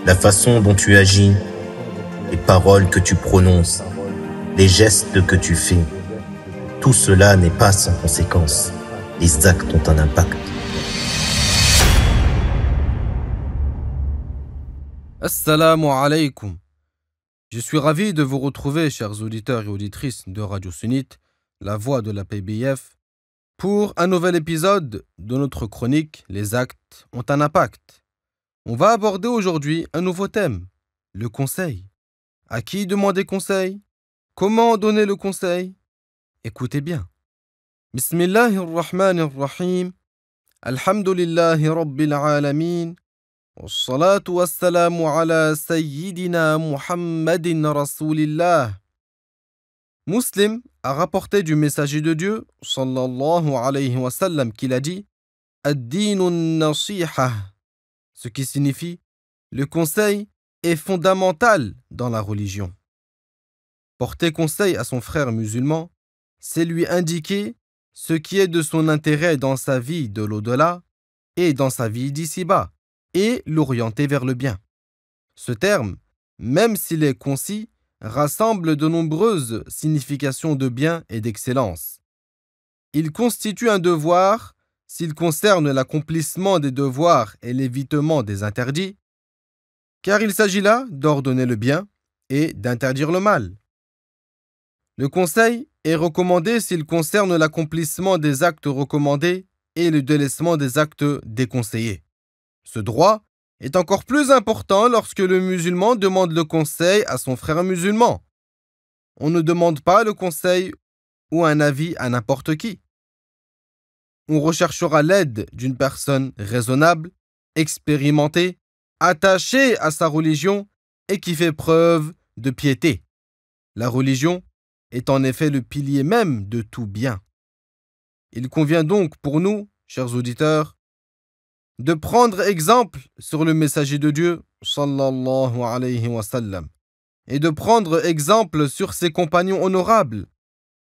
la façon dont tu agis, les paroles que tu prononces, les gestes que tu fais, tout cela n'est pas sans conséquence. Les actes ont un impact. Assalamu alaikum. Je suis ravi de vous retrouver, chers auditeurs et auditrices de Radio Sunnite, la voix de la PBF, pour un nouvel épisode de notre chronique Les actes ont un impact. On va aborder aujourd'hui un nouveau thème, le conseil. À qui demander conseil? Comment donner le conseil? Écoutez bien. Bismillahirrahmanirrahim. Alhamdulillahi rabbil alamin. والصلاة والسلام على سيدنا محمد رسول الله. Muslim a rapporté du messager de Dieu, sallallahu alayhi wa sallam, qu'il a dit Ad-dinu nasiha, ce qui signifie le conseil est fondamental dans la religion. Porter conseil à son frère musulman, c'est lui indiquer ce qui est de son intérêt dans sa vie de l'au-delà et dans sa vie d'ici-bas, et l'orienter vers le bien. Ce terme, même s'il est concis, rassemble de nombreuses significations de bien et d'excellence. Il constitue un devoir s'il concerne l'accomplissement des devoirs et l'évitement des interdits, car il s'agit là d'ordonner le bien et d'interdire le mal. Le conseil est recommandé s'il concerne l'accomplissement des actes recommandés et le délaissement des actes déconseillés. Ce droit est encore plus important lorsque le musulman demande le conseil à son frère musulman. On ne demande pas le conseil ou un avis à n'importe qui. On recherchera l'aide d'une personne raisonnable, expérimentée, attachée à sa religion et qui fait preuve de piété. La religion est en effet le pilier même de tout bien. Il convient donc pour nous, chers auditeurs, de prendre exemple sur le messager de Dieu, sallallahu alayhi wa sallam, et de prendre exemple sur ses compagnons honorables,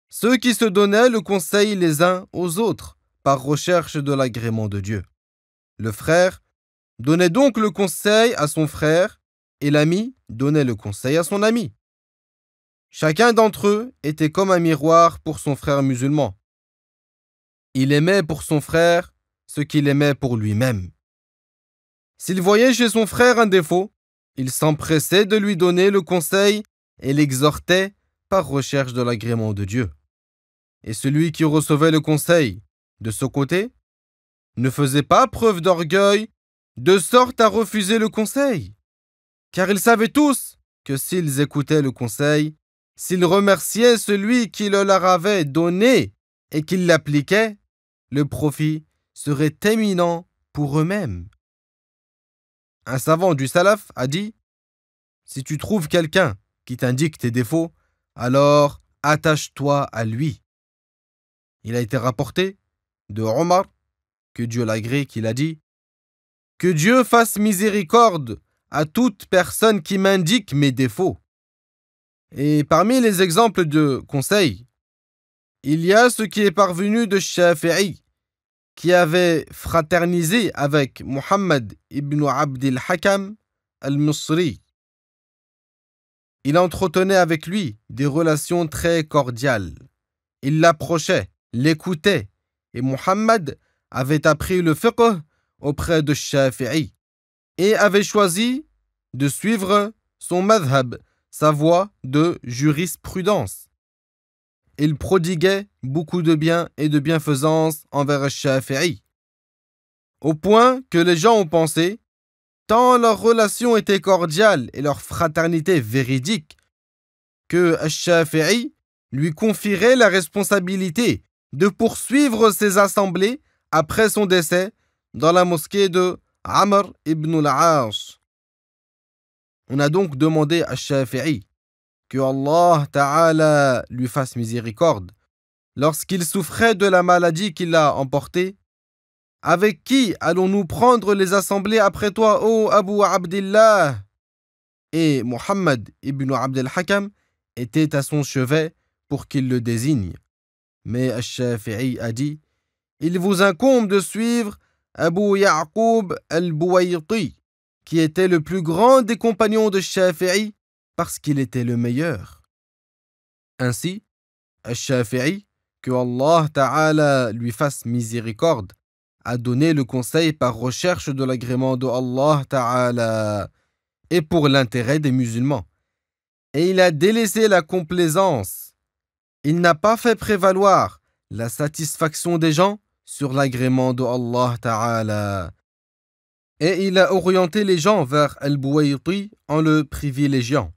ceux qui se donnaient le conseil les uns aux autres par recherche de l'agrément de Dieu. Le frère donnait donc le conseil à son frère et l'ami donnait le conseil à son ami. Chacun d'entre eux était comme un miroir pour son frère musulman. Il aimait pour son frère ce qu'il aimait pour lui-même. S'il voyait chez son frère un défaut, il s'empressait de lui donner le conseil et l'exhortait par recherche de l'agrément de Dieu. Et celui qui recevait le conseil, de ce côté, ne faisait pas preuve d'orgueil de sorte à refuser le conseil, car ils savaient tous que s'ils écoutaient le conseil, s'ils remerciaient celui qui le leur avait donné et qu'ils l'appliquaient, le profit serait éminent pour eux-mêmes. Un savant du salaf a dit « Si tu trouves quelqu'un qui t'indique tes défauts, alors attache-toi à lui. » Il a été rapporté de Omar, que Dieu l'agrée, qu'il a dit « Que Dieu fasse miséricorde à toute personne qui m'indique mes défauts. » Et parmi les exemples de conseils, il y a ce qui est parvenu de Shafi'i, qui avait fraternisé avec Muhammad ibn Abd al-Hakam al-Misri. Il entretenait avec lui des relations très cordiales. Il l'approchait, l'écoutait, et Muhammad avait appris le fiqh auprès de Shafi'i et avait choisi de suivre son madhab, sa voie de jurisprudence. Il prodiguait beaucoup de bien et de bienfaisance envers Shafi'i, au point que les gens ont pensé, tant leur relation était cordiale et leur fraternité véridique, que Shafi'i lui confierait la responsabilité de poursuivre ses assemblées après son décès dans la mosquée de Amr ibn al-As. On a donc demandé à Shafi'i que Allah Ta'ala lui fasse miséricorde lorsqu'il souffrait de la maladie qui l'a emporté. Avec qui allons-nous prendre les assemblées après toi, ô Abu Abdillah? Et Muhammad ibn Abd al-Hakam était à son chevet pour qu'il le désigne. Mais Ash-Shafi'i a dit « Il vous incombe de suivre Abu Ya'qub al-Buwayti, qui était le plus grand des compagnons de Shafi'i parce qu'il était le meilleur. Ainsi, Al-Shafi'i, que Allah Ta'ala lui fasse miséricorde, a donné le conseil par recherche de l'agrément de Allah Ta'ala et pour l'intérêt des musulmans. Et il a délaissé la complaisance. Il n'a pas fait prévaloir la satisfaction des gens sur l'agrément de Allah Ta'ala. Et il a orienté les gens vers Al-Buwayti en le privilégiant.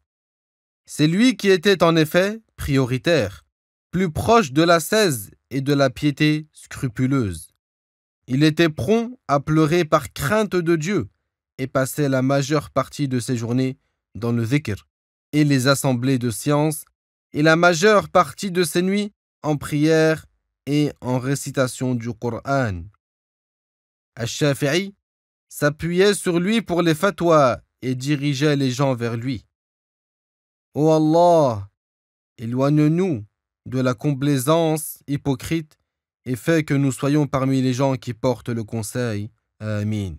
C'est lui qui était en effet prioritaire, plus proche de l'ascèse et de la piété scrupuleuse. Il était prompt à pleurer par crainte de Dieu et passait la majeure partie de ses journées dans le dhikr et les assemblées de science et la majeure partie de ses nuits en prière et en récitation du Coran. Al-Shafi'i s'appuyait sur lui pour les fatwas et dirigeait les gens vers lui. Ô Allah, éloigne-nous de la complaisance hypocrite et fais que nous soyons parmi les gens qui portent le conseil. Amin.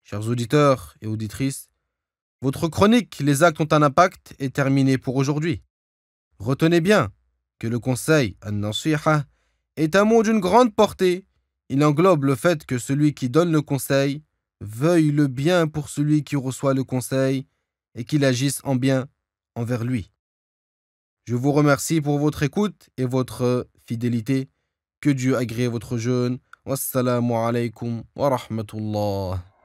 Chers auditeurs et auditrices, votre chronique Les actes ont un impact est terminée pour aujourd'hui. Retenez bien que le conseil An-Nasiha est un mot d'une grande portée. Il englobe le fait que celui qui donne le conseil veuille le bien pour celui qui reçoit le conseil et qu'il agisse en bien envers lui. Je vous remercie pour votre écoute et votre fidélité. Que Dieu agrée votre jeûne. Wassalamu alaikum wa rahmatullah.